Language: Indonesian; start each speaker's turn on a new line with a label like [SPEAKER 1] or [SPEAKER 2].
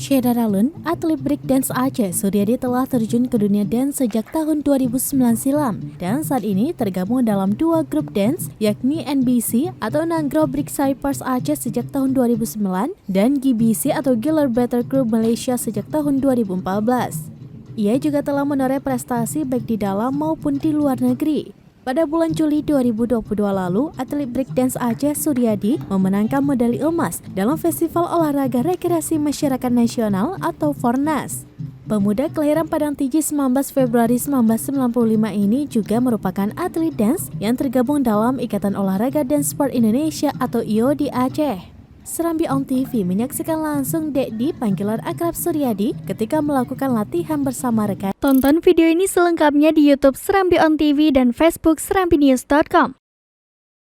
[SPEAKER 1] Shedaralun, atlet breakdance Aceh Suryadi telah terjun ke dunia dance sejak tahun 2009 silam dan saat ini tergabung dalam dua grup dance yakni NBC atau Nanggro Break Cypers Aceh sejak tahun 2009 dan GBC atau Giller Better Group Malaysia sejak tahun 2014. Ia juga telah menoreh prestasi baik di dalam maupun di luar negeri. Pada bulan Juli 2022 lalu, atlet breakdance Aceh Suryadi memenangkan medali emas dalam Festival Olahraga Rekreasi Masyarakat Nasional atau Fornas. Pemuda kelahiran Padang Tiji 19 Februari 1995 ini juga merupakan atlet dance yang tergabung dalam Ikatan Olahraga dan Sport Indonesia atau IODI Aceh. Serambi On TV menyaksikan langsung Dekdi panggilan akrab Suryadi ketika melakukan latihan bersama rekan.
[SPEAKER 2] Tonton video ini selengkapnya di YouTube Serambi On TV dan Facebook serambinews.com.